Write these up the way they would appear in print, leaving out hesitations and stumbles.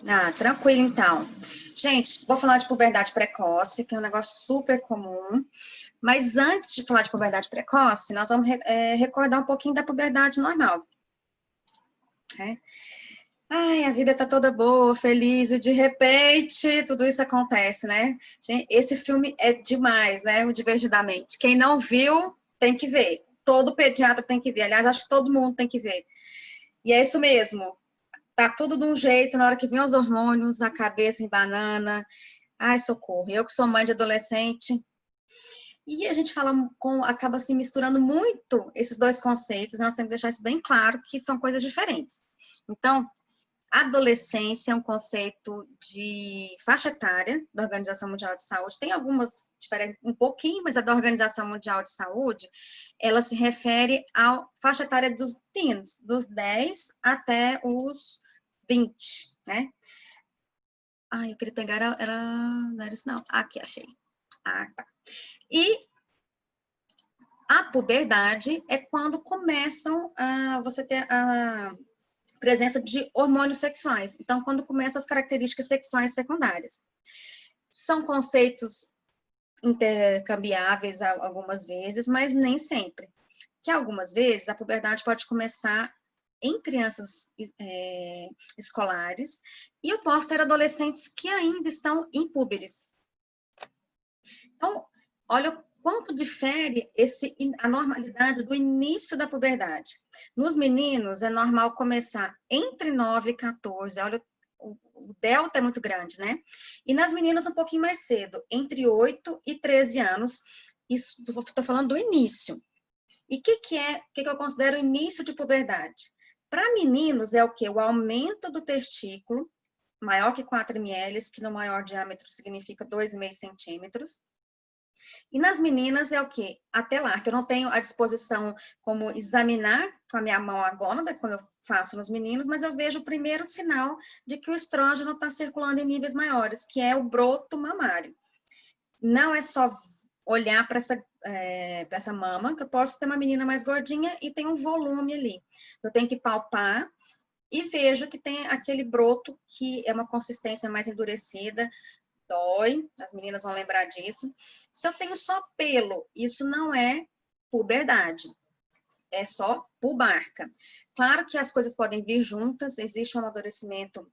Ah, tranquilo, então. Gente, vou falar de puberdade precoce, que é um negócio super comum. Mas antes de falar de puberdade precoce, nós vamos recordar um pouquinho da puberdade normal. Né? Ai, a vida tá toda boa, feliz, e de repente tudo isso acontece, né? Gente, esse filme é demais, né? O Divertidamente. Quem não viu, tem que ver. Todo pediatra tem que ver. Aliás, acho que todo mundo tem que ver. E é isso mesmo. Tá tudo de um jeito, na hora que vem os hormônios, a cabeça em banana. Ai, socorro. Eu que sou mãe de adolescente. E a gente acaba se misturando muito esses dois conceitos, nós temos que deixar isso bem claro, que são coisas diferentes. Então, adolescência é um conceito de faixa etária da Organização Mundial de Saúde. Tem algumas diferentes, um pouquinho, mas a da Organização Mundial de Saúde, ela se refere à faixa etária dos teens, dos 10 até os 20, né? Ah, eu queria pegar, não era isso não. Aqui, achei. Ah, tá. E a puberdade é quando começam a você ter a presença de hormônios sexuais. Então, quando começam as características sexuais secundárias. São conceitos intercambiáveis algumas vezes, mas nem sempre. Que algumas vezes a puberdade pode começar em crianças escolares, e eu posso ter adolescentes que ainda estão impúberes. Então, olha o quanto difere a normalidade do início da puberdade. Nos meninos, é normal começar entre 9 e 14, olha, o delta é muito grande, né? E nas meninas, um pouquinho mais cedo, entre 8 e 13 anos, isso, estou falando do início. E o que eu considero o início de puberdade? Para meninos, é o quê? O aumento do testículo, maior que 4 ml, que no maior diâmetro significa 2,5 centímetros. E nas meninas é o quê? Até lá, que eu não tenho à disposição como examinar com a minha mão a gônada, como eu faço nos meninos, mas eu vejo o primeiro sinal de que o estrógeno está circulando em níveis maiores, que é o broto mamário. Não é só olhar para essa mama, que eu posso ter uma menina mais gordinha e tem um volume ali. Eu tenho que palpar e vejo que tem aquele broto que é uma consistência mais endurecida, dói, as meninas vão lembrar disso. Se eu tenho só pelo, isso não é puberdade, é só pubarca. Claro que as coisas podem vir juntas, existe um amadurecimento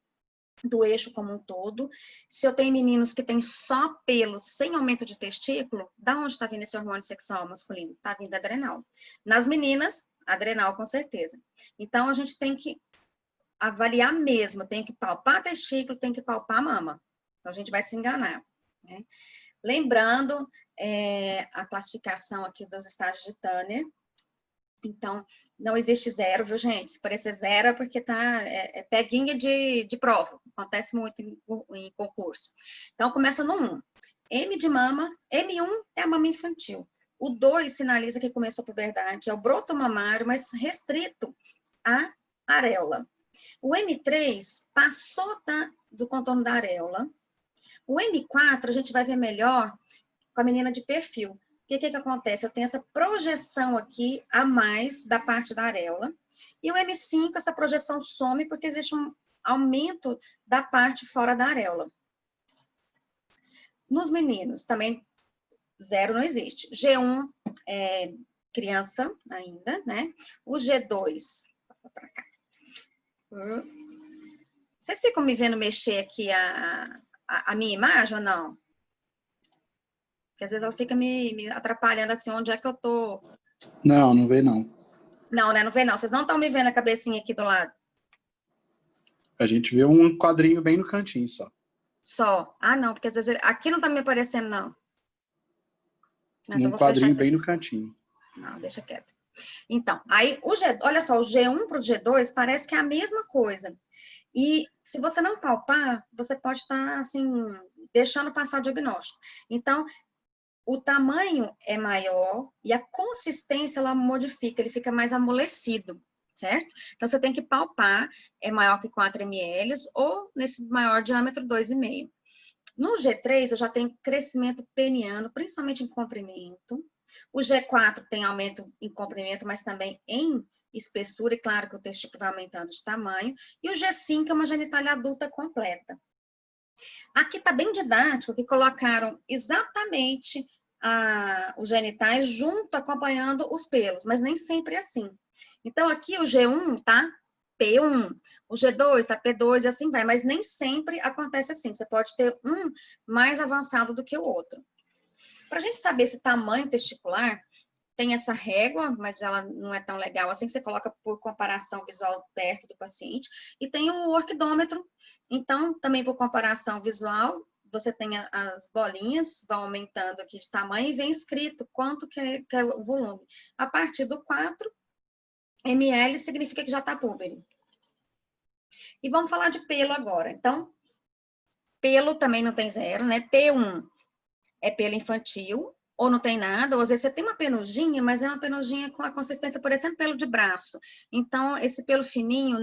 do eixo como um todo. Se eu tenho meninos que têm só pelo, sem aumento de testículo, da onde está vindo esse hormônio sexual masculino? Está vindo adrenal. Nas meninas, adrenal com certeza. Então, a gente tem que avaliar mesmo, tem que palpar testículo, tem que palpar mama. Então, a gente vai se enganar, né? Lembrando a classificação aqui dos estágios de Tanner. Então, não existe zero, viu, gente? Se parecer zero é porque é peguinha de prova. Acontece muito em concurso. Então, começa no 1. M de mama, M1 é a mama infantil. O 2 sinaliza que começou a puberdade, é o broto mamário, mas restrito à areola. O M3 passou do contorno da areola. O M4 a gente vai ver melhor com a menina de perfil. O que acontece? Eu tenho essa projeção aqui a mais da parte da areola. E o M5, essa projeção some porque existe um aumento da parte fora da areola. Nos meninos, também zero não existe. G1 é criança ainda, né? O G2, passa para cá. Vocês ficam me vendo mexer aqui a minha imagem ou não? Porque às vezes ela fica me atrapalhando assim, onde é que eu tô? Não, não vê não. Não, né? Não vê não. Vocês não estão me vendo a cabecinha aqui do lado? A gente vê um quadrinho bem no cantinho só. Só? Ah, não, porque às vezes aqui não tá me aparecendo, não. Então, um quadrinho bem no cantinho. Não, deixa quieto. Então, aí, olha só, o G1 para o G2 parece que é a mesma coisa. E se você não palpar, você pode estar, assim, deixando passar o diagnóstico. Então, o tamanho é maior e a consistência, ela modifica, ele fica mais amolecido, certo? Então, você tem que palpar, é maior que 4 ml ou, nesse maior diâmetro, 2,5. No G3, eu já tenho crescimento peniano, principalmente em comprimento. O G4 tem aumento em comprimento, mas também em espessura, e claro que o testículo vai aumentando de tamanho, e o G5 é uma genitália adulta completa. Aqui está bem didático, que colocaram exatamente os genitais junto, acompanhando os pelos, mas nem sempre é assim. Então, aqui o G1 tá P1, o G2 tá P2 e assim vai, mas nem sempre acontece assim. Você pode ter um mais avançado do que o outro. Para a gente saber esse tamanho testicular, tem essa régua, mas ela não é tão legal assim, você coloca por comparação visual perto do paciente, e tem o orquidômetro, então, também por comparação visual, você tem as bolinhas, vão aumentando aqui de tamanho, e vem escrito quanto que é o volume. A partir do 4 ml significa que já está púbere. E vamos falar de pelo agora. Então, pelo também não tem zero, né? P1 é pelo infantil, ou não tem nada, ou às vezes você tem uma penugem, mas é uma penugem com a consistência, por exemplo, pelo de braço. Então, esse pelo fininho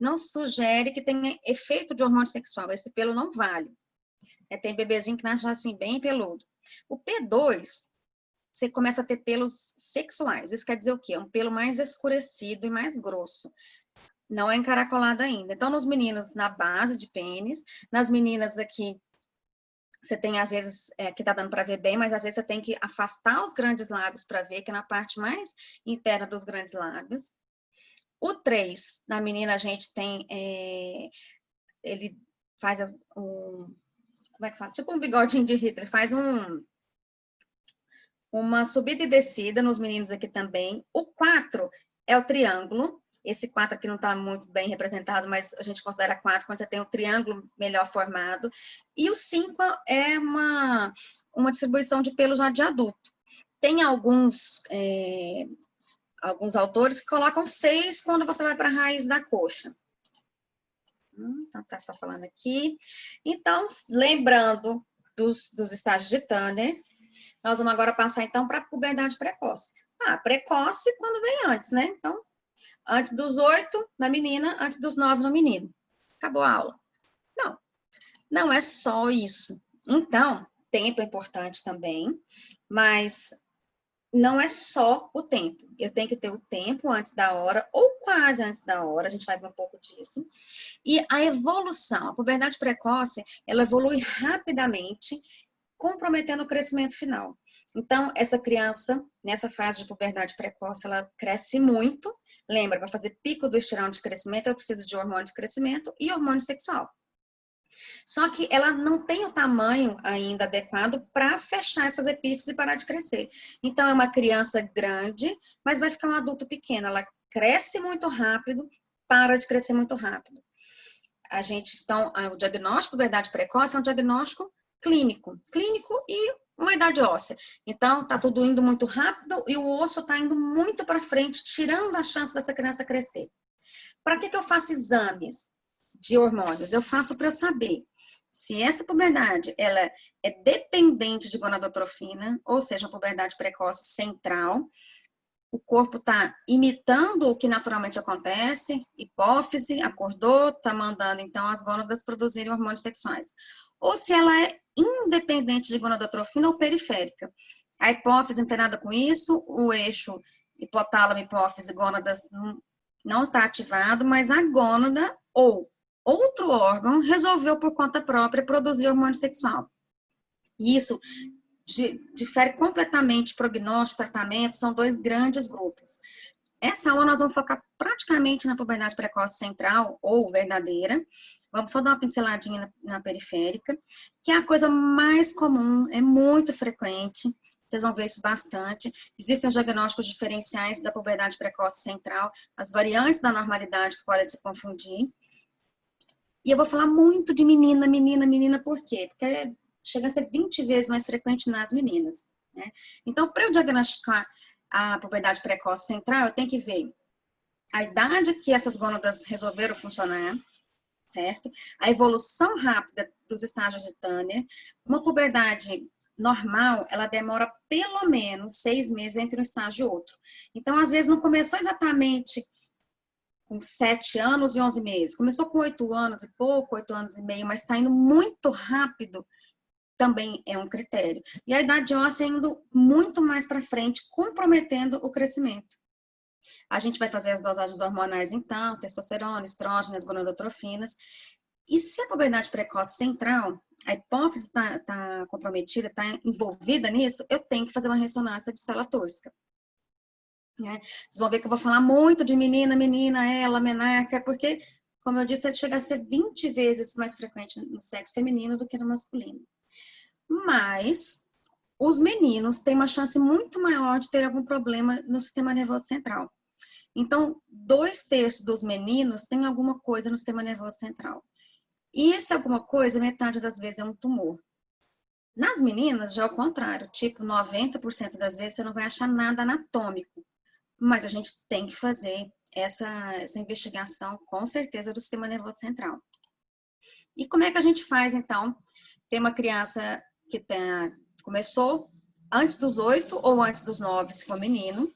não sugere que tenha efeito de hormônio sexual, esse pelo não vale. Tem bebezinho que nasce assim, bem peludo. O P2, você começa a ter pelos sexuais, isso quer dizer o quê? Um pelo mais escurecido e mais grosso. Não é encaracolado ainda. Então, nos meninos, na base de pênis, nas meninas aqui, você tem, às vezes, que tá dando para ver bem, mas às vezes você tem que afastar os grandes lábios para ver, que é na parte mais interna dos grandes lábios. O 3, na menina, a gente tem, ele faz como é que fala? Tipo um bigodinho de Hitler, faz uma subida e descida nos meninos aqui também. O 4 é o triângulo. Esse 4 aqui não está muito bem representado, mas a gente considera 4 quando você tem o triângulo melhor formado. E o 5 é uma distribuição de pelo já de adulto. Tem alguns autores que colocam 6 quando você vai para a raiz da coxa. Então, tá só falando aqui. Então, lembrando dos estágios de Tanner, nós vamos agora passar, então, para a puberdade precoce. Precoce quando vem antes, né? Então, antes dos 8 na menina, antes dos 9 no menino. Acabou a aula. Não é só isso. Então, tempo é importante também, mas não é só o tempo. Eu tenho que ter o tempo antes da hora, ou quase antes da hora, a gente vai ver um pouco disso. E a evolução, a puberdade precoce, ela evolui rapidamente, comprometendo o crescimento final. Então, essa criança, nessa fase de puberdade precoce, ela cresce muito. Lembra, para fazer pico do estirão de crescimento, eu preciso de hormônio de crescimento e hormônio sexual. Só que ela não tem o tamanho ainda adequado para fechar essas epífises e parar de crescer. Então, é uma criança grande, mas vai ficar um adulto pequeno. Ela cresce muito rápido, para de crescer muito rápido. Então, o diagnóstico de puberdade precoce é um diagnóstico clínico e uma idade óssea. Então, está tudo indo muito rápido e o osso está indo muito para frente, tirando a chance dessa criança crescer. Para que eu faço exames de hormônios? Eu faço para eu saber se essa puberdade ela é dependente de gonadotrofina, ou seja, a puberdade precoce central. O corpo está imitando o que naturalmente acontece, hipófise, acordou, está mandando, então, as gônadas produzirem hormônios sexuais. Ou se ela é independente de gonadotrofina ou periférica. A hipófise não tem nada com isso, o eixo hipotálamo, hipófise, gônadas não está ativado, mas a gônada ou outro órgão resolveu por conta própria produzir hormônio sexual. Isso difere completamente prognóstico, tratamento, são 2 grandes grupos. Essa aula nós vamos focar praticamente na puberdade precoce central ou verdadeira. Vamos só dar uma pinceladinha na periférica, que é a coisa mais comum, é muito frequente. Vocês vão ver isso bastante. Existem os diagnósticos diferenciais da puberdade precoce central, as variantes da normalidade que podem se confundir. E eu vou falar muito de menina, por quê? Porque chega a ser 20 vezes mais frequente nas meninas, né? Então, para eu diagnosticar a puberdade precoce central, eu tenho que ver a idade que essas gônadas resolveram funcionar, certo? A evolução rápida dos estágios de Tanner. Uma puberdade normal, ela demora pelo menos 6 meses entre um estágio e outro. Então, às vezes, não começou exatamente com 7 anos e 11 meses. Começou com 8 anos e pouco, 8 anos e meio, mas está indo muito rápido, também é um critério. E a idade óssea indo muito mais para frente, comprometendo o crescimento. A gente vai fazer as dosagens hormonais, então, testosterona, estrógenos, gonadotrofinas. E se a puberdade precoce central, a hipófise está comprometida, está envolvida nisso, eu tenho que fazer uma ressonância de célula túrcica. Né? Vocês vão ver que eu vou falar muito de menina, ela, menarca, porque, como eu disse, chega a ser 20 vezes mais frequente no sexo feminino do que no masculino. Mas os meninos têm uma chance muito maior de ter algum problema no sistema nervoso central. Então, 2/3 dos meninos têm alguma coisa no sistema nervoso central. E esse alguma coisa, metade das vezes é um tumor. Nas meninas, já é o contrário. Tipo, 90% das vezes você não vai achar nada anatômico. Mas a gente tem que fazer essa investigação, com certeza, do sistema nervoso central. E como é que a gente faz, então? Tem uma criança que começou antes dos 8 ou antes dos 9, se for menino.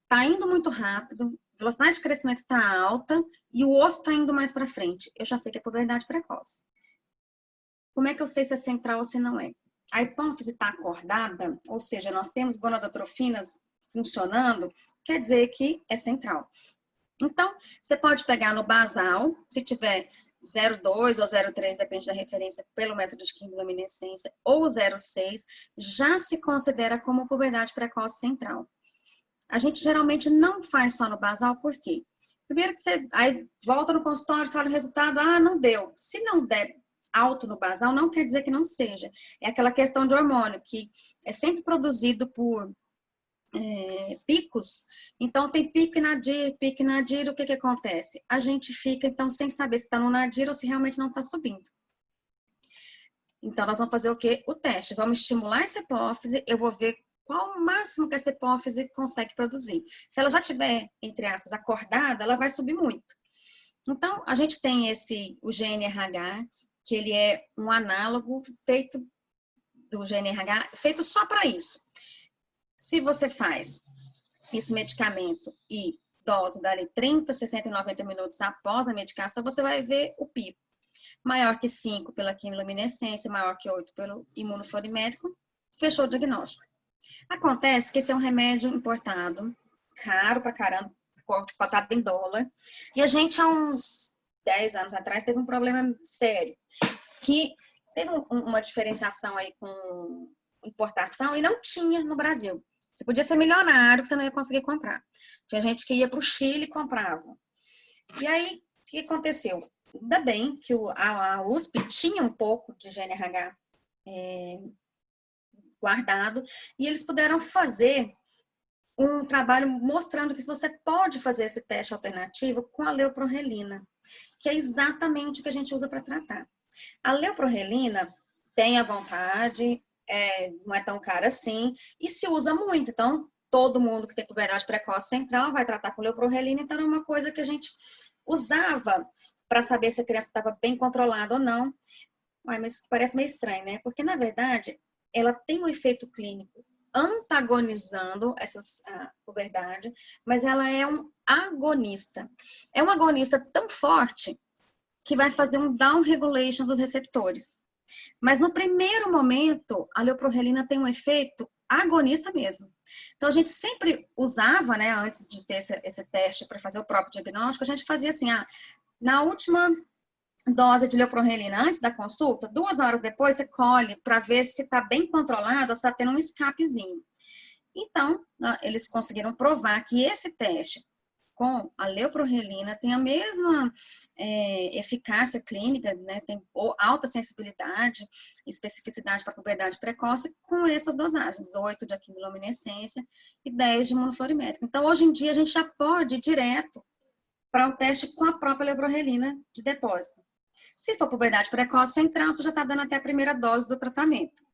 Está indo muito rápido, a velocidade de crescimento está alta e o osso está indo mais para frente. Eu já sei que é puberdade precoce. Como é que eu sei se é central ou se não é? A hipófise está acordada, ou seja, nós temos gonadotrofinas funcionando, quer dizer que é central. Então, você pode pegar no basal, se tiver 0,2 ou 0,3, depende da referência, pelo método de quimiluminescência, ou 0,6, já se considera como puberdade precoce central. A gente geralmente não faz só no basal, por quê? Primeiro que você aí volta no consultório, você olha o resultado, não deu. Se não der alto no basal, não quer dizer que não seja. É aquela questão de hormônio, que é sempre produzido por picos. Então, tem pico e nadir, o que acontece? A gente fica, então, sem saber se está no nadir ou se realmente não está subindo. Então, nós vamos fazer o quê? O teste. Vamos estimular essa hipófise, eu vou ver qual o máximo que essa hipófise consegue produzir. Se ela já estiver, entre aspas, acordada, ela vai subir muito. Então, a gente tem o GNRH, que ele é um análogo feito do GNRH, feito só para isso. Se você faz esse medicamento e dose dali 30, 60 e 90 minutos após a medicação, você vai ver o pico. Maior que 5 pela quimiluminescência, maior que 8 pelo imunofluorimétrico, fechou o diagnóstico. Acontece que esse é um remédio importado, caro pra caramba, cotado em dólar, e a gente há uns 10 anos atrás teve um problema sério, que teve uma diferenciação aí com importação e não tinha no Brasil. Você podia ser milionário que você não ia conseguir comprar. Tinha gente que ia para o Chile e comprava. E aí, o que aconteceu? Ainda bem que a USP tinha um pouco de GNRH guardado e eles puderam fazer um trabalho mostrando que você pode fazer esse teste alternativo com a leuprorelina, que é exatamente o que a gente usa para tratar. A leuprorelina tem à vontade, não é tão cara assim, e se usa muito. Então, todo mundo que tem puberdade precoce central vai tratar com leuprorelina, então é uma coisa que a gente usava para saber se a criança estava bem controlada ou não. Mas parece meio estranho, né? Porque, na verdade, ela tem um efeito clínico antagonizando a puberdade, mas ela é um agonista. É um agonista tão forte que vai fazer um down regulation dos receptores. Mas no primeiro momento, a leuprorelina tem um efeito agonista mesmo. Então, a gente sempre usava, né, antes de ter esse teste para fazer o próprio diagnóstico, a gente fazia assim, na última dose de leuprorelina antes da consulta, 2 horas depois você colhe para ver se está bem controlado ou se está tendo um escapezinho. Então, eles conseguiram provar que esse teste com a leuprorelina tem a mesma eficácia clínica, né, tem alta sensibilidade e especificidade para puberdade precoce com essas dosagens, 8 de quimiluminescência e 10 de imunofluorimétrico. Então, hoje em dia, a gente já pode ir direto para o teste com a própria leuprorelina de depósito. Se for puberdade precoce central, você já está dando até a primeira dose do tratamento.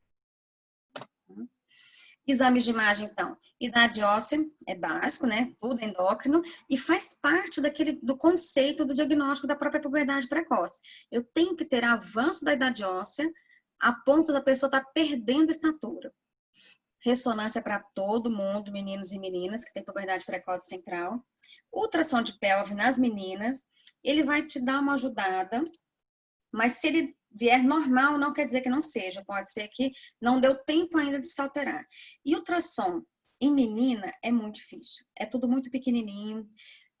Exames de imagem, então. Idade óssea é básico, né? Tudo endócrino, e faz parte do conceito do diagnóstico da própria puberdade precoce. Eu tenho que ter avanço da idade óssea a ponto da pessoa estar perdendo estatura. Ressonância para todo mundo, meninos e meninas que têm puberdade precoce central. Ultrassom de pelve nas meninas, ele vai te dar uma ajudada, mas se ele vier normal, não quer dizer que não seja. Pode ser que não deu tempo ainda de se alterar. E ultrassom Em menina é muito difícil, é tudo muito pequenininho,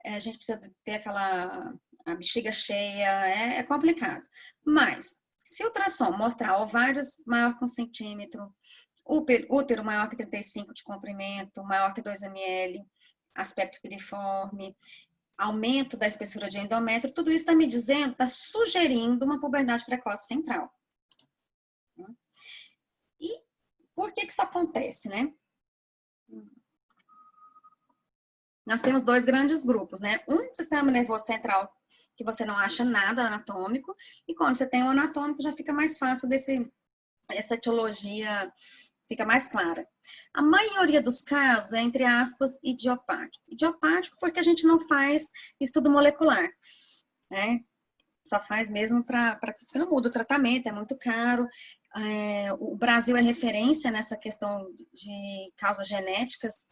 a gente precisa ter a bexiga cheia, é complicado. Mas, se o ultrassom mostrar ovários maior que 1 centímetro, útero maior que 35 de comprimento, maior que 2 ml, aspecto piriforme, aumento da espessura de endométrio, tudo isso está me dizendo, está sugerindo uma puberdade precoce central. E por que isso acontece, né? Nós temos 2 grandes grupos, né? Um sistema nervoso central, que você não acha nada anatômico, e quando você tem o anatômico, já fica mais fácil essa etiologia fica mais clara. A maioria dos casos é, entre aspas, idiopático. Idiopático porque a gente não faz estudo molecular, né? Só faz mesmo para que não muda o tratamento, é muito caro. O Brasil é referência nessa questão de causas genéticas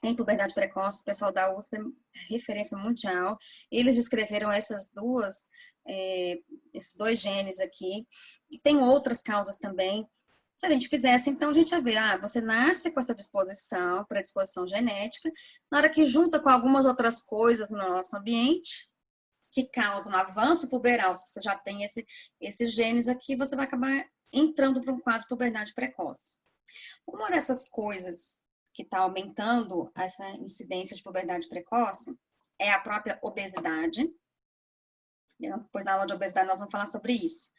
em puberdade precoce, o pessoal da USP é referência mundial. Eles descreveram esses 2 genes aqui. E tem outras causas também. Se a gente fizesse, então a gente ia ver, você nasce com essa predisposição genética, na hora que junta com algumas outras coisas no nosso ambiente, que causam um avanço puberal, se você já tem esses genes aqui, você vai acabar entrando para um quadro de puberdade precoce. Uma dessas coisas que está aumentando essa incidência de puberdade precoce é a própria obesidade. Depois na aula de obesidade nós vamos falar sobre isso.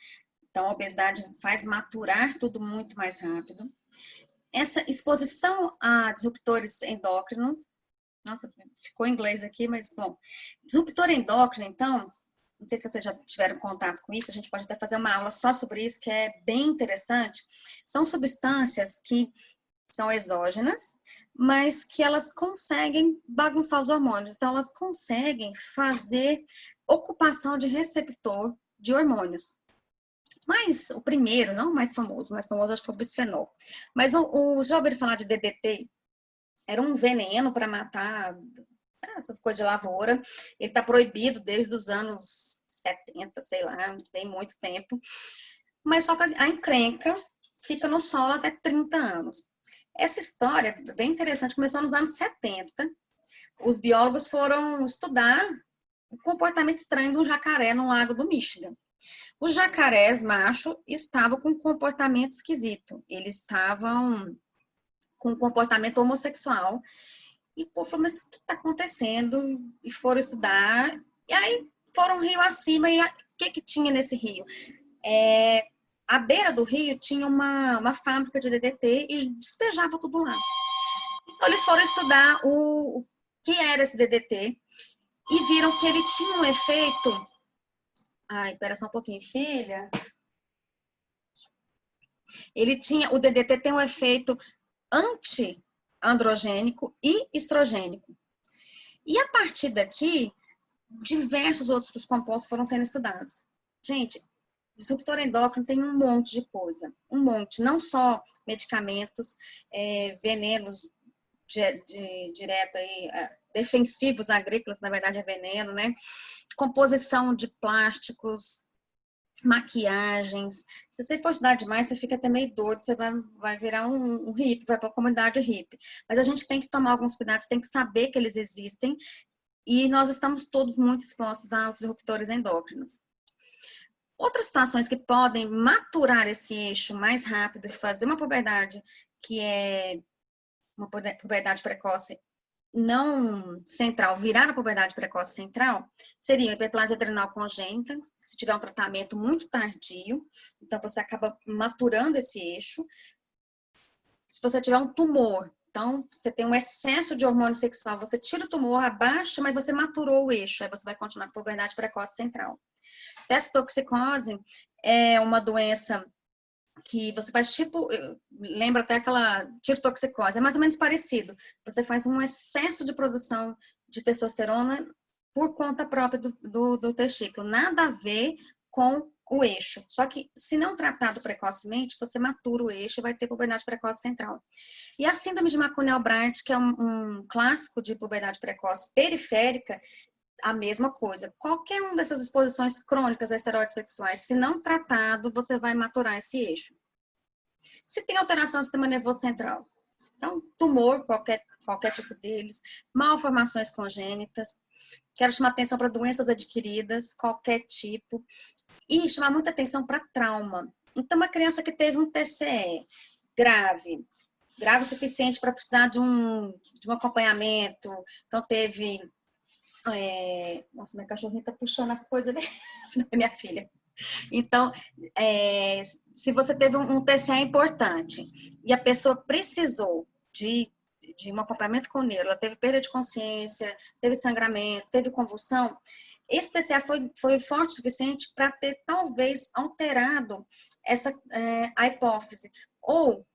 Então, a obesidade faz maturar tudo muito mais rápido. Essa exposição a disruptores endócrinos, nossa, ficou em inglês aqui, mas bom. Disruptor endócrino, então, não sei se vocês já tiveram contato com isso, a gente pode até fazer uma aula só sobre isso, que é bem interessante. São substâncias que são exógenas, mas que elas conseguem bagunçar os hormônios. Então, elas conseguem fazer ocupação de receptor de hormônios. Mas o primeiro, não o mais famoso acho que é o bisfenol. Mas já ouviram falar de DDT? Era um veneno para matar essas coisas de lavoura. Ele está proibido desde os anos 70, sei lá, tem muito tempo. Mas só que a encrenca fica no solo até 30 anos. Essa história, bem interessante, começou nos anos 70. Os biólogos foram estudar o comportamento estranho de um jacaré no lago do Michigan. Os jacarés macho estavam com um comportamento esquisito. Eles estavam com um comportamento homossexual. E, pô, falou, mas o que está acontecendo? E foram estudar. E aí foram um rio acima. E o que tinha nesse rio? À beira do rio tinha uma fábrica de DDT e despejava tudo lá. Então, eles foram estudar o que era esse DDT e viram que ele tinha um efeito... Ai, espera só um pouquinho, filha. O DDT tem um efeito anti-androgênico e estrogênico. E a partir daqui, diversos outros compostos foram sendo estudados. Gente, disruptor endócrino tem um monte de coisa, um monte, não só medicamentos, venenos direto aí, defensivos agrícolas, na verdade é veneno, né? Composição de plásticos, maquiagens. Se você for estudar demais, você fica até meio doido, você vai virar um hippie, vai para a comunidade hippie. Mas a gente tem que tomar alguns cuidados, tem que saber que eles existem e nós estamos todos muito expostos aos disruptores endócrinos. Outras situações que podem maturar esse eixo mais rápido e fazer uma puberdade que é uma puberdade precoce não central, virar a puberdade precoce central, seria a hiperplasia adrenal congênita, se tiver um tratamento muito tardio, então você acaba maturando esse eixo. Se você tiver um tumor, então você tem um excesso de hormônio sexual, você tira o tumor, abaixa, mas você maturou o eixo, aí você vai continuar com a puberdade precoce central. Testotoxicose é uma doença que você faz tipo, lembra até aquela tirotoxicose, é mais ou menos parecido. Você faz um excesso de produção de testosterona por conta própria do testículo. Nada a ver com o eixo. Só que, se não tratado precocemente, você matura o eixo e vai ter puberdade precoce central. E a síndrome de McCune-Albright, que é um clássico de puberdade precoce periférica, a mesma coisa. Qualquer uma dessas exposições crônicas a esteroides sexuais, se não tratado, você vai maturar esse eixo. Se tem alteração do sistema nervoso central, Então, tumor, qualquer tipo deles, malformações congênitas. Quero chamar atenção para doenças adquiridas, qualquer tipo. E chamar muita atenção para trauma. Então, uma criança que teve um TCE grave o suficiente para precisar de um acompanhamento. Então, teve... Nossa, minha cachorrinha está puxando as coisas, né? Minha filha. Então, se você teve um TCE importante e a pessoa precisou de um acompanhamento com neuro, ela teve perda de consciência, teve sangramento, teve convulsão, esse TCE foi forte o suficiente para ter, talvez, alterado a hipófise. Ou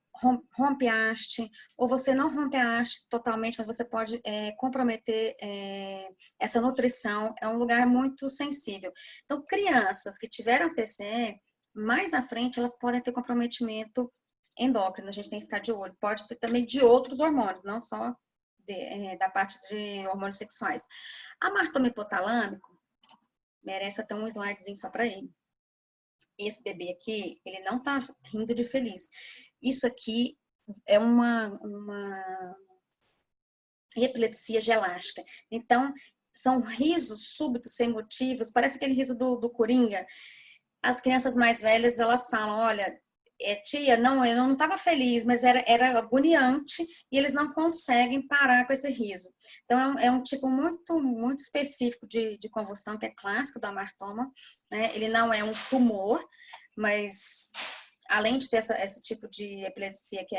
rompe a haste, ou você não rompe a haste totalmente, mas você pode comprometer essa nutrição. É um lugar muito sensível. Então, crianças que tiveram TCE, mais à frente, elas podem ter comprometimento endócrino, a gente tem que ficar de olho. Pode ter também de outros hormônios, não só da parte de hormônios sexuais. A martoma hipotalâmico merece até um slidezinho só para ele. Esse bebê aqui, ele não tá rindo de feliz. Isso aqui é uma epilepsia gelástica. Então, são risos súbitos, sem motivos, parece aquele riso do Coringa. As crianças mais velhas, elas falam, olha, tia, não, eu não estava feliz, mas era agoniante e eles não conseguem parar com esse riso. Então, é um tipo muito, muito específico de convulsão, que é clássico da martoma, né? Ele não é um tumor, mas além de ter esse tipo de epilepsia que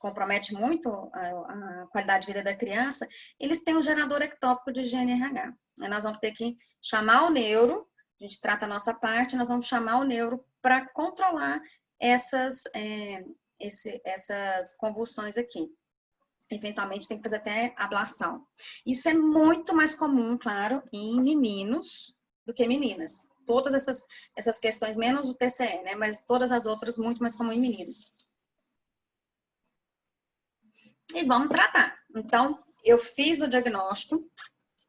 compromete muito a qualidade de vida da criança, eles têm um gerador ectópico de GNRH. Nós vamos ter que chamar o neuro, a gente trata a nossa parte, nós vamos chamar o neuro para controlar essas convulsões aqui. Eventualmente tem que fazer até ablação. Isso é muito mais comum, claro, em meninos do que meninas. Todas essas questões, menos o TCE, né? Mas todas as outras muito mais comum em meninos. E vamos tratar. Então, eu fiz o diagnóstico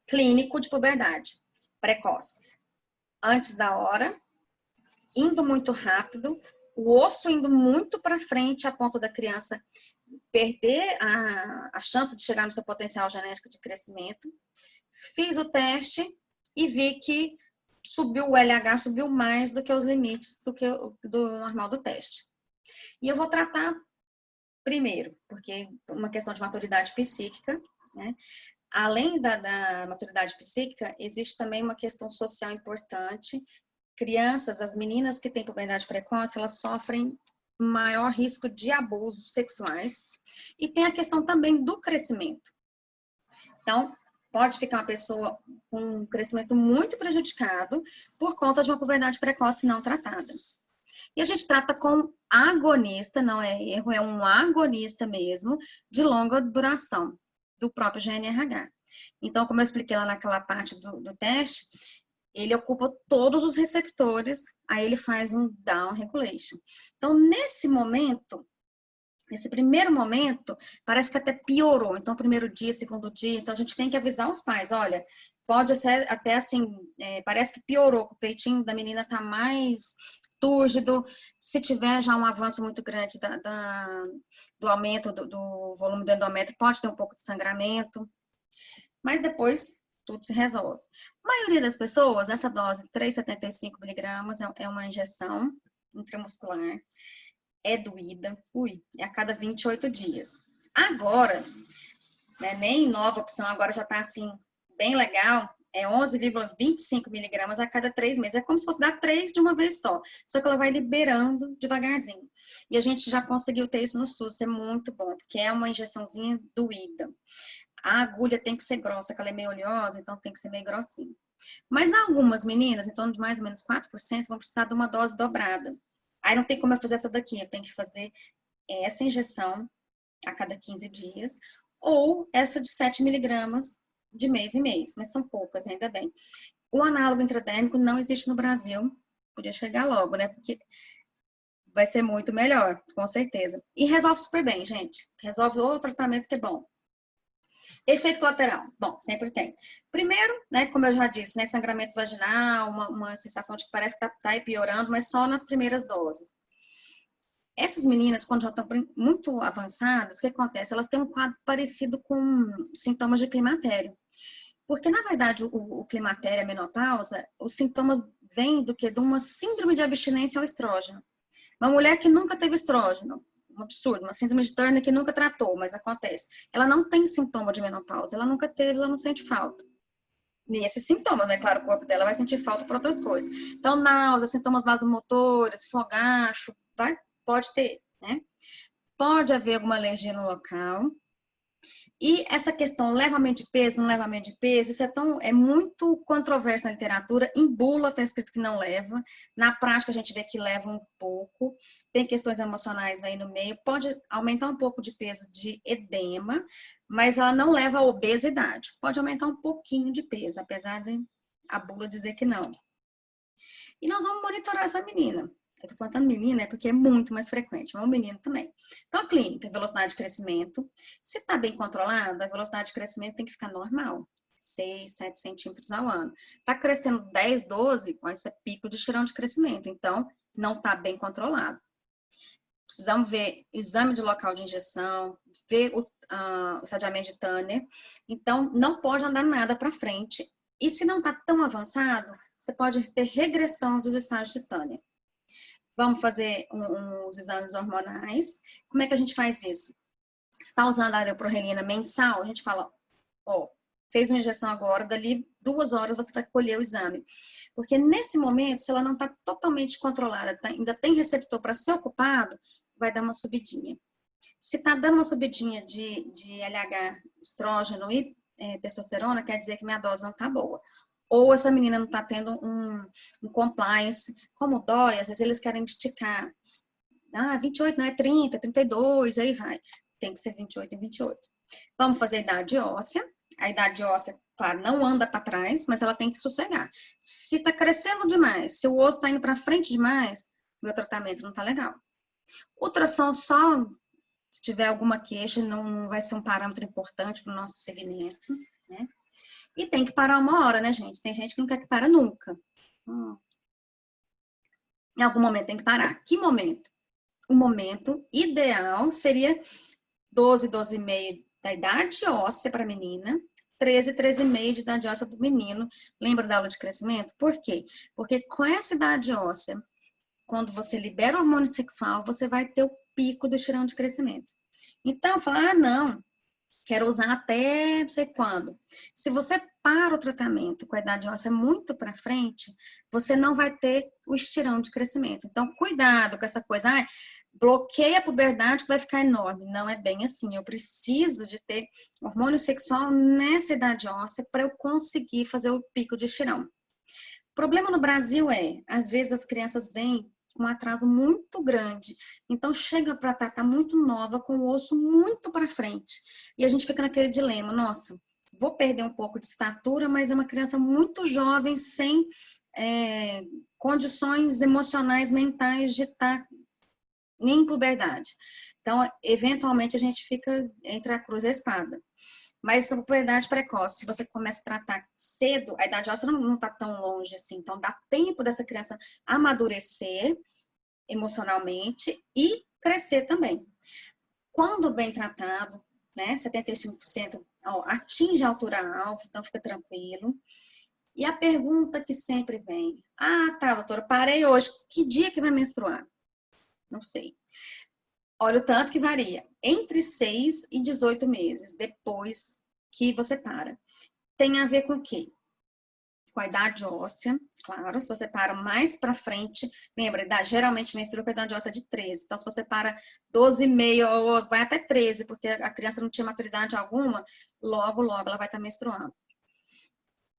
clínico de puberdade precoce. Antes da hora, indo muito rápido, o osso indo muito para frente a ponto da criança perder a chance de chegar no seu potencial genético de crescimento. Fiz o teste e vi que o LH subiu mais do que os limites do normal do teste. E eu vou tratar primeiro, porque uma questão de maturidade psíquica, né? Além da maturidade psíquica, existe também uma questão social importante. Crianças, as meninas que têm puberdade precoce, elas sofrem maior risco de abusos sexuais. E tem a questão também do crescimento. Então, pode ficar uma pessoa com um crescimento muito prejudicado por conta de uma puberdade precoce não tratada. E a gente trata com agonista, não é erro, é um agonista mesmo, de longa duração, do próprio GNRH. Então, como eu expliquei lá naquela parte do teste, ele ocupa todos os receptores, aí ele faz um down regulation. Então, nesse primeiro momento, parece que até piorou. Então, primeiro dia, segundo dia, então a gente tem que avisar os pais, olha, pode ser até assim, parece que piorou, o peitinho da menina tá mais túrgido, se tiver já um avanço muito grande do aumento do volume do endométrio, pode ter um pouco de sangramento, mas depois tudo se resolve. A maioria das pessoas, essa dose, 3,75 miligramas, é uma injeção intramuscular, é doída, é a cada 28 dias. Agora, né, nem nova opção, agora já tá assim, bem legal, é 11,25 miligramas a cada 3 meses. É como se fosse dar 3 de uma vez só que ela vai liberando devagarzinho. E a gente já conseguiu ter isso no SUS, é muito bom, porque é uma injeçãozinha doída. A agulha tem que ser grossa, que ela é meio oleosa, então tem que ser meio grossinha. Mas algumas meninas, em torno de mais ou menos 4%, vão precisar de uma dose dobrada. Aí não tem como eu fazer essa daqui, eu tenho que fazer essa injeção a cada 15 dias, ou essa de 7 miligramas de mês em mês, mas são poucas, ainda bem. O análogo intradérmico não existe no Brasil, podia chegar logo, né? Porque vai ser muito melhor, com certeza. E resolve super bem, gente. Resolve o tratamento que é bom. Efeito colateral, bom, sempre tem. Primeiro, né, como eu já disse, né, sangramento vaginal, uma sensação de que parece que tá piorando, mas só nas primeiras doses. Essas meninas, quando já estão muito avançadas, o que acontece? Elas têm um quadro parecido com sintomas de climatério. Porque, na verdade, o climatério, a menopausa, os sintomas vêm do quê? De uma síndrome de abstinência ao estrógeno. Uma mulher que nunca teve estrógeno, um absurdo, uma síndrome de Turner que nunca tratou, mas acontece. Ela não tem sintoma de menopausa, ela nunca teve, ela não sente falta. E esses sintomas, né? Claro, o corpo dela vai sentir falta por outras coisas. Então, náusea, sintomas vasomotores, fogacho, pode ter, né? Pode haver alguma alergia no local. E essa questão, levamento de peso, não levamento de peso, isso é muito controverso na literatura. Em bula está escrito que não leva. Na prática, a gente vê que leva um pouco. Tem questões emocionais aí no meio. Pode aumentar um pouco de peso de edema, mas ela não leva a obesidade. Pode aumentar um pouquinho de peso, apesar de a bula dizer que não. E nós vamos monitorar essa menina. Eu tô falando menina, porque é muito mais frequente, mas o menino também. Então, a clínica, velocidade de crescimento. Se está bem controlada, a velocidade de crescimento tem que ficar normal. 6, 7 centímetros ao ano. Está crescendo 10, 12, com esse pico de estirão de crescimento. Então, não está bem controlado. Precisamos ver exame de local de injeção, ver o sadiamento de Turner. Então, não pode andar nada para frente. E se não está tão avançado, você pode ter regressão dos estágios de Turner. Vamos fazer uns exames hormonais. Como é que a gente faz isso? Se está usando a areoprolina mensal, a gente fala, ó, fez uma injeção agora, dali 2 horas você vai colher o exame. Porque nesse momento, se ela não está totalmente controlada, ainda tem receptor para ser ocupado, vai dar uma subidinha. Se está dando uma subidinha de LH, estrógeno e testosterona, quer dizer que minha dose não está boa. Ou essa menina não está tendo um compliance. Como dói, às vezes eles querem esticar. 28 não é 30, 32, aí vai. Tem que ser 28 e 28. Vamos fazer a idade óssea. A idade óssea, claro, não anda para trás, mas ela tem que sossegar. Se está crescendo demais, se o osso está indo para frente demais, meu tratamento não está legal. Ultrassom só, se tiver alguma queixa, não vai ser um parâmetro importante para o nosso segmento, né? E tem que parar uma hora, né, gente? Tem gente que não quer que para nunca. Em algum momento tem que parar. Que momento? O momento ideal seria 12, 12,5 da idade óssea para a menina, 13, 13,5 de idade óssea do menino. Lembra da aula de crescimento? Por quê? Porque com essa idade óssea, quando você libera o hormônio sexual, você vai ter o pico do estirão de crescimento. Então, falar, não, quero usar até não sei quando. Se você para o tratamento com a idade óssea muito para frente, você não vai ter o estirão de crescimento. Então, cuidado com essa coisa, bloqueia a puberdade que vai ficar enorme. Não é bem assim. Eu preciso de ter hormônio sexual nessa idade óssea para eu conseguir fazer o pico de estirão. O problema no Brasil às vezes as crianças vêm com um atraso muito grande. Então, chega para estar muito nova, com o osso muito para frente. E a gente fica naquele dilema, nossa, vou perder um pouco de estatura, mas é uma criança muito jovem, sem condições emocionais, mentais de estar em puberdade. Então, eventualmente, a gente fica entre a cruz e a espada. Mas a puberdade precoce, se você começa a tratar cedo, a idade óssea não está tão longe assim. Então, dá tempo dessa criança amadurecer emocionalmente e crescer também. Quando bem tratado, né, 75% atinge a altura-alvo, então fica tranquilo. E a pergunta que sempre vem, tá, doutora, parei hoje, que dia que vai menstruar? Não sei. Olha o tanto que varia. Entre 6 e 18 meses depois que você para. Tem a ver com o quê? Com a idade óssea, claro. Se você para mais para frente, lembra, geralmente menstrua com a idade óssea de 13. Então, se você para 12,5 ou vai até 13, porque a criança não tinha maturidade alguma, logo ela vai estar menstruando.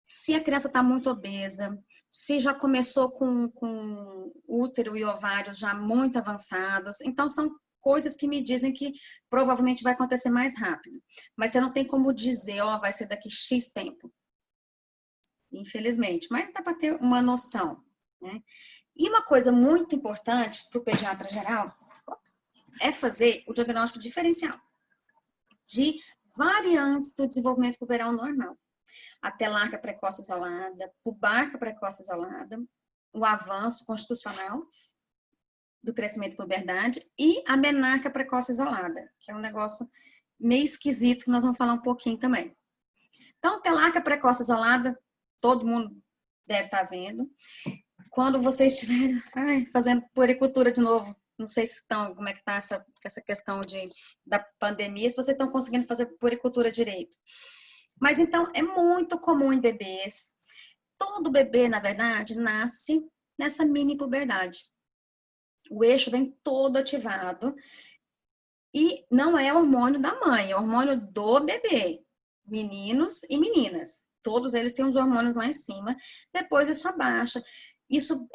Se a criança está muito obesa, se já começou com útero e ovários já muito avançados, então são coisas que me dizem que provavelmente vai acontecer mais rápido. Mas você não tem como dizer, vai ser daqui X tempo. Infelizmente. Mas dá para ter uma noção, né? E uma coisa muito importante para o pediatra geral é fazer o diagnóstico diferencial de variantes do desenvolvimento puberal normal. A telarca precoce isolada, pubarca precoce isolada, o avanço constitucional do crescimento e puberdade, e a menarca precoce isolada, que é um negócio meio esquisito, que nós vamos falar um pouquinho também. Então, telarca precoce isolada, todo mundo deve estar vendo. Quando vocês estiverem fazendo puericultura de novo, não sei se estão, como é que está essa questão da pandemia, se vocês estão conseguindo fazer puericultura direito. Mas, então, é muito comum em bebês. Todo bebê, na verdade, nasce nessa mini puberdade. O eixo vem todo ativado e não é hormônio da mãe, é hormônio do bebê. Meninos e meninas. Todos eles têm os hormônios lá em cima. Depois isso abaixa. Isso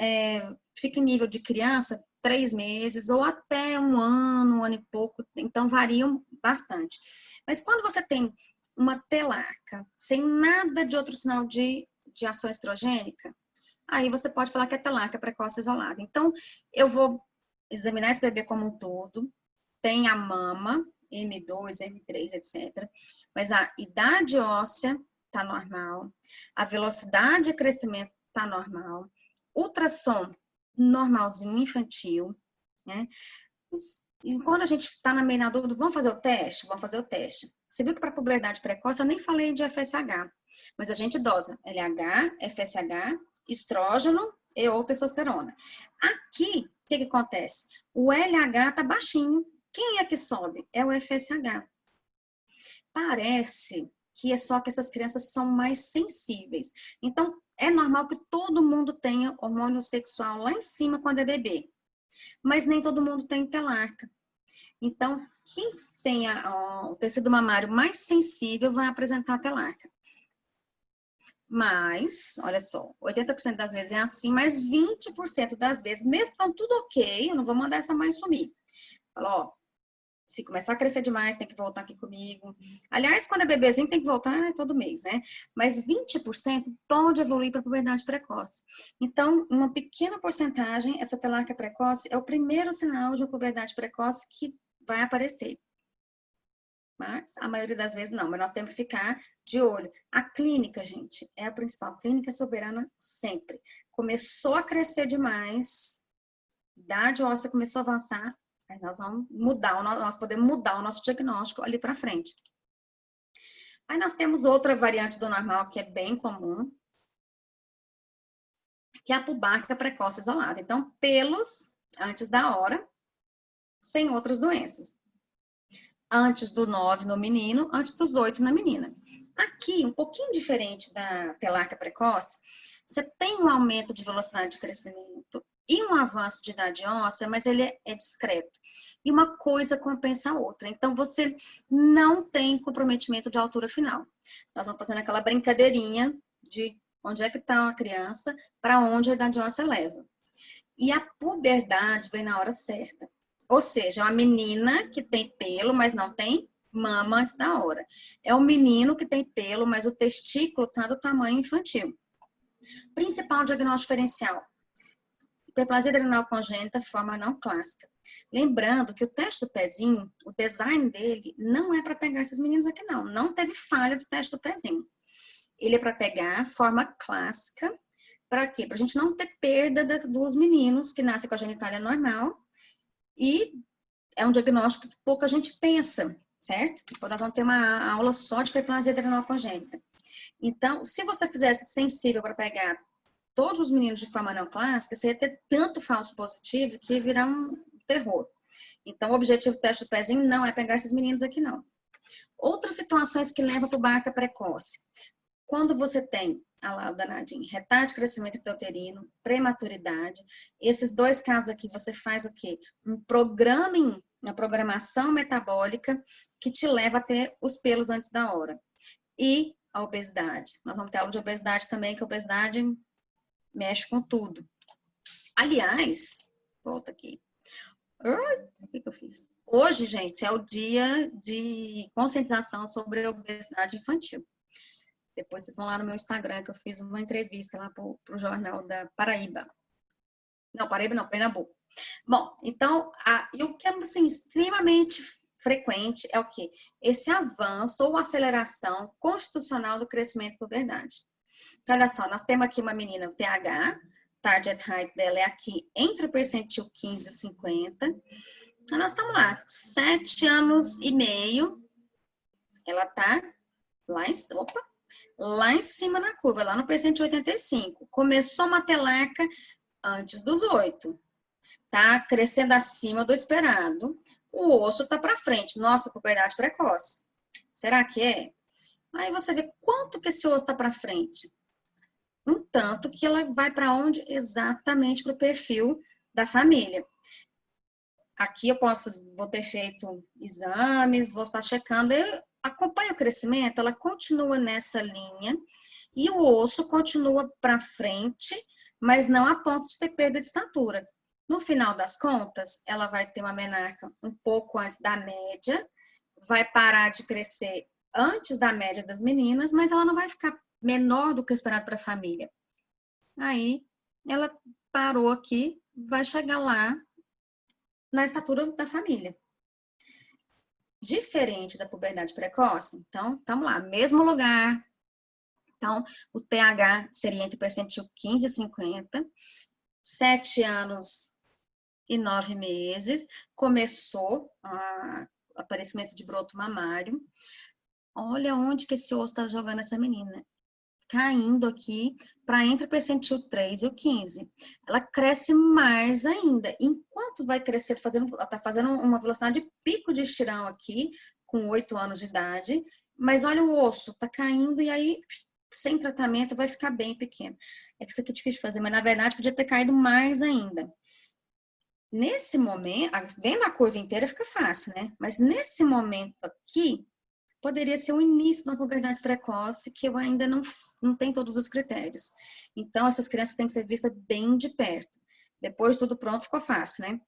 fica em nível de criança, 3 meses, ou até um ano e pouco. Então, variam bastante. Mas quando você tem uma telarca, sem nada de outro sinal de ação estrogênica, aí você pode falar que é telarca precoce isolada. Então, eu vou examinar esse bebê como um todo. Tem a mama, M2, M3, etc. Mas a idade óssea está normal. A velocidade de crescimento está normal. Ultrassom normalzinho infantil, né? E quando a gente está meio na dúvida, vamos fazer o teste? Vamos fazer o teste. Você viu que para puberdade precoce eu nem falei de FSH, mas a gente dosa LH, FSH, estrógeno e ou testosterona. Aqui, o que acontece? O LH está baixinho. Quem é que sobe? É o FSH. Parece que é só que essas crianças são mais sensíveis. Então, é normal que todo mundo tenha hormônio sexual lá em cima quando é bebê. Mas nem todo mundo tem telarca. Então, quem tem o tecido mamário mais sensível vai apresentar telarca. Mas, olha só, 80% das vezes é assim, mas 20% das vezes, mesmo estão tudo ok, eu não vou mandar essa mãe sumir. Fala, ó, se começar a crescer demais, tem que voltar aqui comigo. Aliás, quando é bebezinho, tem que voltar todo mês, né? Mas 20% pode evoluir para a puberdade precoce. Então, uma pequena porcentagem, essa telarca precoce é o primeiro sinal de uma puberdade precoce que vai aparecer. Mas a maioria das vezes não, mas nós temos que ficar de olho. A clínica, gente, é a principal. A clínica é soberana sempre. Começou a crescer demais, idade óssea começou a avançar, aí nós vamos mudar, nós podemos mudar o nosso diagnóstico ali para frente. Aí nós temos outra variante do normal que é bem comum, que é a pubarca precoce isolada. Então, pelos antes da hora, sem outras doenças. Antes do 9 no menino, antes dos 8 na menina. Aqui, um pouquinho diferente da telarca precoce, você tem um aumento de velocidade de crescimento e um avanço de idade óssea, mas ele é discreto. E uma coisa compensa a outra. Então, você não tem comprometimento de altura final. Nós vamos fazendo aquela brincadeirinha de onde é que está a criança, para onde a idade óssea leva. E a puberdade vem na hora certa. Ou seja, é uma menina que tem pelo, mas não tem mama antes da hora. É um menino que tem pelo, mas o testículo está do tamanho infantil. Principal diagnóstico diferencial: hiperplasia adrenal congênita, forma não clássica. Lembrando que o teste do pezinho, o design dele, não é para pegar esses meninos aqui, não. Não teve falha do teste do pezinho. Ele é para pegar a forma clássica. Para quê? Para a gente não ter perda dos meninos que nascem com a genitália normal. E é um diagnóstico que pouca gente pensa, certo? Então, nós vamos ter uma aula só de hiperplasia adrenal congênita. Então, se você fizesse sensível para pegar todos os meninos de forma não clássica, você ia ter tanto falso positivo que ia virar um terror. Então, o objetivo do teste do pezinho não é pegar esses meninos aqui, não. Outras situações que levam para o barca precoce. Quando você tem, lá o danadinho, retardo de crescimento intrauterino, prematuridade, esses dois casos aqui, você faz o quê? Uma programação metabólica que te leva a ter os pelos antes da hora. E a obesidade. Nós vamos ter aula de obesidade também, que a obesidade mexe com tudo. Aliás, volta aqui. O que eu fiz? Hoje, gente, é o dia de conscientização sobre a obesidade infantil. Depois vocês vão lá no meu Instagram, que eu fiz uma entrevista lá pro jornal da Paraíba. Não, Paraíba não, Pernambuco. Bom, então, e o que é assim, extremamente frequente é o quê? Esse avanço ou aceleração constitucional do crescimento e puberdade. Então, olha só, nós temos aqui uma menina, o TH, target height dela é aqui entre o percentil 15 e 50. Então, nós estamos lá, 7 anos e meio, ela tá lá em cima na curva, lá no percentil 85. Começou uma telarca antes dos 8. Tá crescendo acima do esperado. O osso tá para frente. Nossa, puberdade precoce. Será que é? Aí você vê quanto que esse osso tá para frente. Um tanto que ela vai para onde? Exatamente para o perfil da família. Aqui eu vou ter feito exames, vou estar checando, eu acompanho o crescimento, ela continua nessa linha e o osso continua para frente, mas não a ponto de ter perda de estatura. No final das contas, ela vai ter uma menarca um pouco antes da média, vai parar de crescer antes da média das meninas, mas ela não vai ficar menor do que o esperado para a família. Aí, ela parou aqui, vai chegar lá na estatura da família. Diferente da puberdade precoce, então, estamos lá, mesmo lugar. Então, o TH seria entre percentil 15 e 50, 7 anos e 9 meses, começou o aparecimento de broto mamário. Olha onde que esse osso está jogando essa menina. Caindo aqui para entre o percentil 3 e o 15. Ela cresce mais ainda. Enquanto vai crescer, ela está fazendo uma velocidade de pico de estirão aqui, com 8 anos de idade, mas olha o osso, está caindo e aí, sem tratamento, vai ficar bem pequeno. É que isso aqui é difícil de fazer, mas na verdade podia ter caído mais ainda. Nesse momento, vendo a curva inteira fica fácil, né? Mas nesse momento aqui, poderia ser o início de uma puberdade precoce, que eu ainda não tenho todos os critérios. Então, essas crianças têm que ser vistas bem de perto. Depois, tudo pronto, ficou fácil, né?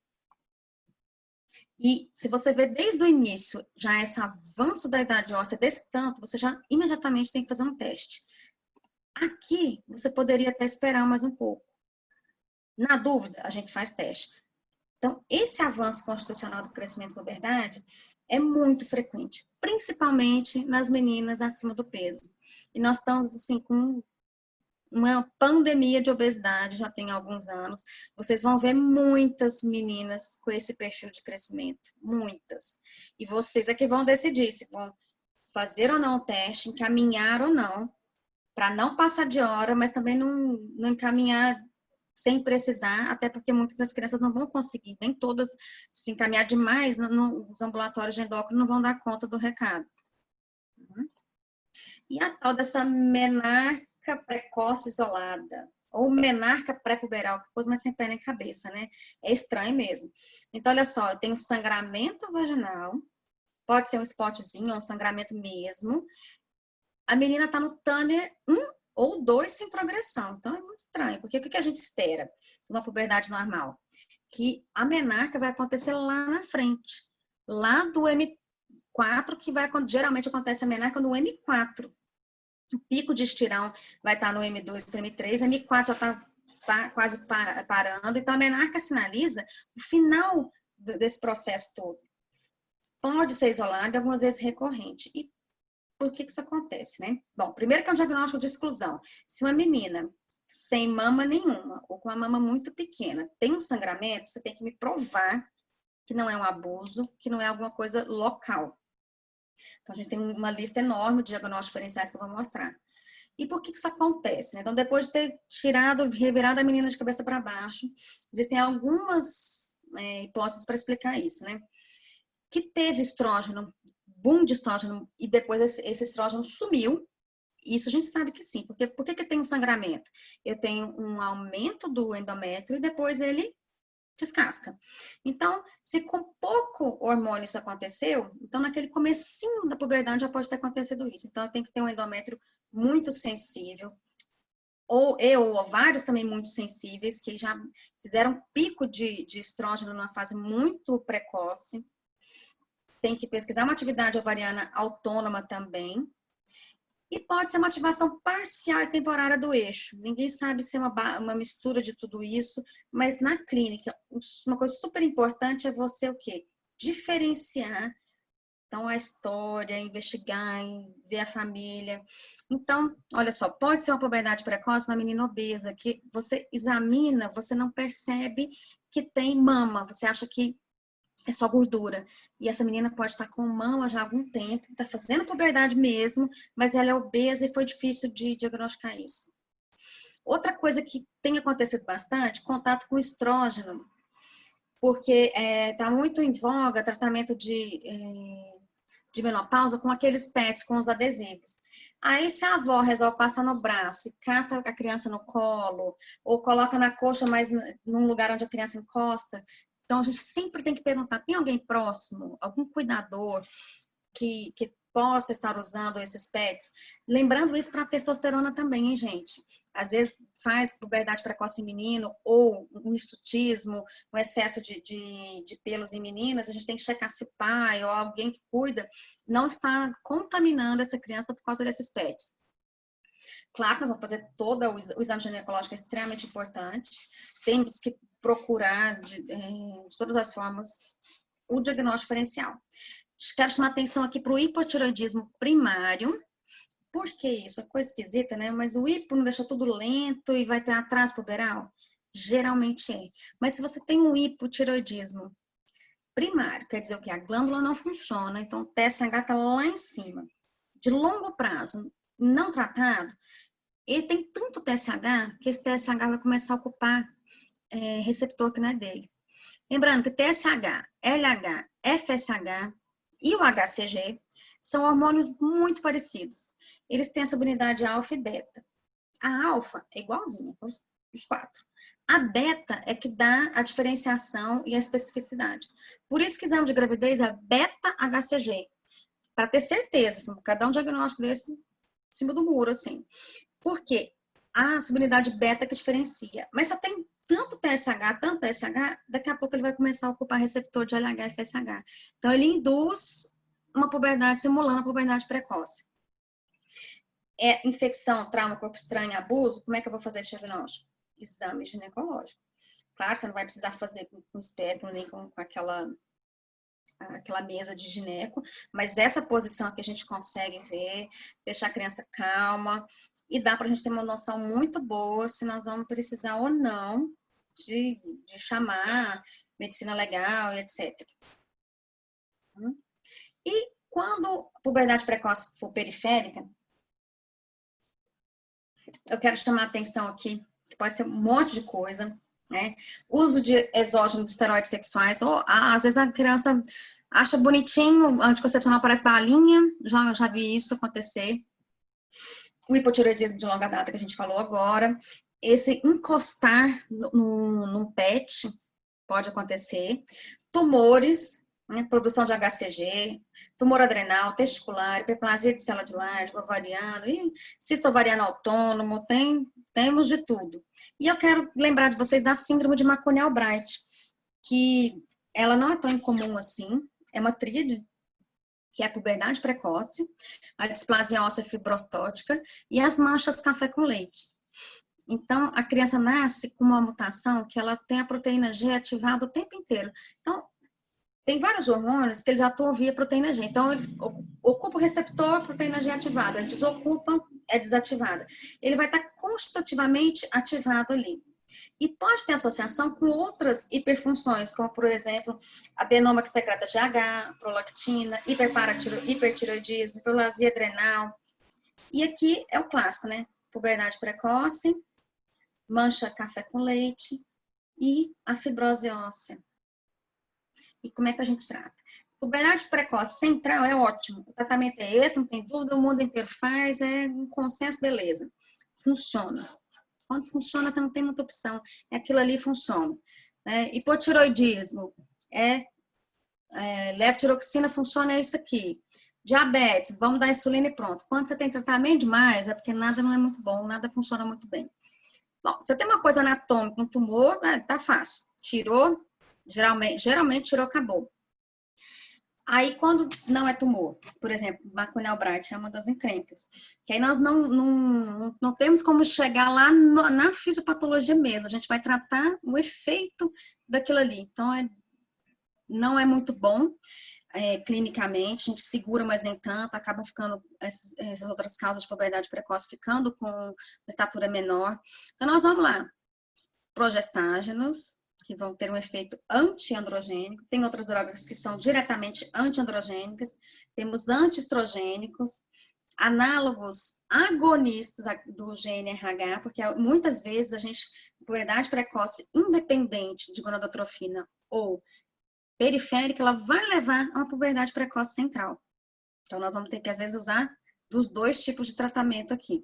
E se você vê desde o início, já esse avanço da idade óssea desse tanto, você já imediatamente tem que fazer um teste. Aqui, você poderia até esperar mais um pouco. Na dúvida, a gente faz teste. Então, esse avanço constitucional do crescimento da puberdade é muito frequente, principalmente nas meninas acima do peso. E nós estamos, assim, com uma pandemia de obesidade, já tem alguns anos. Vocês vão ver muitas meninas com esse perfil de crescimento, muitas. E vocês é que vão decidir se vão fazer ou não o teste, encaminhar ou não, para não passar de hora, mas também não encaminhar sem precisar, até porque muitas das crianças não vão conseguir, nem todas, se encaminhar demais, os ambulatórios de endócrino não vão dar conta do recado. E a tal dessa menarca precoce isolada, ou menarca pré-puberal, que coisa mais sem pé nem cabeça, né? É estranho mesmo. Então, olha só, eu tenho sangramento vaginal, pode ser um spotzinho, ou um sangramento mesmo. A menina tá no Tanner 1 ou 2 sem progressão. Então, é muito estranho, porque o que a gente espera numa puberdade normal? Que a menarca vai acontecer lá na frente, lá do M4, que geralmente acontece a menarca no M4. O pico de estirão vai estar no M2 para M3, M4 já está quase parando. Então, a menarca sinaliza o final desse processo todo. Pode ser isolado e algumas vezes recorrente. E por que isso acontece, né? Bom, primeiro que é um diagnóstico de exclusão. Se uma menina sem mama nenhuma ou com a mama muito pequena tem um sangramento, você tem que me provar que não é um abuso, que não é alguma coisa local. Então, a gente tem uma lista enorme de diagnósticos diferenciais que eu vou mostrar. E por que isso acontece, né? Então, depois de ter revirado a menina de cabeça para baixo, existem algumas hipóteses para explicar isso, né? Que teve estrógeno, boom de estrógeno, e depois esse estrógeno sumiu. Isso a gente sabe que sim. Porque por que tem um sangramento? Eu tenho um aumento do endométrio e depois ele descasca. Então, se com pouco hormônio isso aconteceu, então naquele comecinho da puberdade já pode ter acontecido isso. Então, eu tenho que ter um endométrio muito sensível, ou ovários também muito sensíveis, que já fizeram pico de estrógeno numa fase muito precoce. Tem que pesquisar uma atividade ovariana autônoma também. E pode ser uma ativação parcial e temporária do eixo. Ninguém sabe se é uma mistura de tudo isso, mas na clínica, uma coisa super importante é você o quê? Diferenciar Então, a história, investigar, ver a família. Então, olha só, pode ser uma puberdade precoce na menina obesa, que você examina, você não percebe que tem mama, você acha que é só gordura. E essa menina pode estar com mama já há algum tempo, está fazendo puberdade mesmo, mas ela é obesa e foi difícil de diagnosticar isso. Outra coisa que tem acontecido bastante, contato com estrógeno, porque está muito em voga tratamento de menopausa com aqueles pets, com os adesivos. Aí, se a avó resolve passar no braço e cata a criança no colo, ou coloca na coxa, mas num lugar onde a criança encosta, então a gente sempre tem que perguntar, tem alguém próximo, algum cuidador que possa estar usando esses pets? Lembrando isso para a testosterona também, hein, gente? Às vezes faz puberdade precoce em menino ou um hirsutismo, um excesso de pelos em meninas, a gente tem que checar se pai ou alguém que cuida não está contaminando essa criança por causa desses pets. Claro que nós vamos fazer todo o exame ginecológico, é extremamente importante. Temos que procurar, de todas as formas, o diagnóstico diferencial. Quero chamar atenção aqui para o hipotireoidismo primário. Por que isso? É coisa esquisita, né? Mas o hipo não deixa tudo lento e vai ter atraso puberal? Geralmente é. Mas se você tem um hipotireoidismo primário, quer dizer o quê? A glândula não funciona, então o TSH está lá em cima. De longo prazo, não tratado, ele tem tanto TSH que esse TSH vai começar a ocupar receptor que não é dele. Lembrando que TSH, LH, FSH e o HCG são hormônios muito parecidos. Eles têm essa unidade alfa e beta. A alfa é igualzinha, os quatro. A beta é que dá a diferenciação e a especificidade. Por isso que o exame de gravidez é beta-HCG. Para ter certeza, assim, cada um diagnóstico desse em cima do muro, assim. Por quê? A subunidade beta que diferencia. Mas só tem tanto TSH, daqui a pouco ele vai começar a ocupar receptor de LH e FSH. Então, ele induz uma puberdade simulando a puberdade precoce. Infecção, trauma, corpo estranho, abuso, como é que eu vou fazer esse diagnóstico? Exame ginecológico. Claro, você não vai precisar fazer com espectro, nem com aquela mesa de gineco, mas essa posição que a gente consegue ver, deixar a criança calma, e dá para a gente ter uma noção muito boa se nós vamos precisar ou não de chamar medicina legal e etc. E quando a puberdade precoce for periférica, eu quero chamar a atenção aqui, que pode ser um monte de coisa, né? Uso de exógeno de esteroides sexuais, ou às vezes a criança acha bonitinho, anticoncepcional parece balinha, já vi isso acontecer. O hipotireoidismo de longa data que a gente falou agora, esse encostar num pet pode acontecer. Tumores, né, produção de HCG, tumor adrenal, testicular, hiperplasia de célula de Leydig, ovariano, cisto ovariano autônomo, temos de tudo. E eu quero lembrar de vocês da síndrome de McConnell-Bright, que ela não é tão incomum assim, é uma tríade, que é a puberdade precoce, a displasia óssea fibrostótica e as manchas café com leite. Então, a criança nasce com uma mutação que ela tem a proteína G ativada o tempo inteiro. Então, tem vários hormônios que eles atuam via proteína G. Então, ele ocupa o receptor, proteína G ativada, ele desocupa, é desativada. Ele vai estar constitutivamente ativado ali. E pode ter associação com outras hiperfunções, como, por exemplo, adenoma que secreta GH, prolactina, hipertireoidismo, hiperplasia adrenal. E aqui é o clássico, né? Puberdade precoce, mancha café com leite e a fibrose óssea. E como é que a gente trata? Puberdade precoce central é ótimo. O tratamento é esse, não tem dúvida, o mundo inteiro faz, é um consenso, beleza. Funciona. Quando funciona, você não tem muita opção. Aquilo ali funciona. Hipotireoidismo, levotiroxina funciona, é isso aqui. Diabetes, vamos dar insulina e pronto. Quando você tem tratamento demais, é porque nada não é muito bom, nada funciona muito bem. Bom, se eu tenho uma coisa anatômica, um tumor, tá fácil. Tirou, geralmente tirou, acabou. Aí, quando não é tumor, por exemplo, McConnell-Bright é uma das encrencas, que aí nós não temos como chegar lá na fisiopatologia mesmo, a gente vai tratar o efeito daquilo ali. Então, não é muito bom. clinicamente, a gente segura, mas nem tanto, acabam ficando essas outras causas de puberdade precoce ficando com uma estatura menor. Então, nós vamos lá. Progestágenos, que vão ter um efeito antiandrogênico. Tem outras drogas que são diretamente antiandrogênicas. Temos antiestrogênicos, análogos agonistas do GnRH, porque muitas vezes a gente, puberdade precoce independente de gonadotrofina ou periférica, ela vai levar a uma puberdade precoce central. Então, nós vamos ter que, às vezes, usar dos dois tipos de tratamento aqui.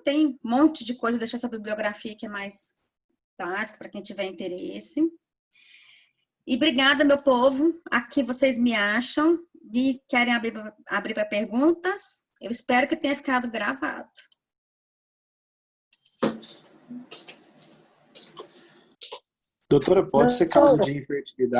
Tem um monte de coisa, deixa essa bibliografia que é mais básica para quem tiver interesse. E obrigada, meu povo. Aqui vocês me acham e querem abrir para perguntas. Eu espero que tenha ficado gravado. Doutora, pode ser caso de infertilidade?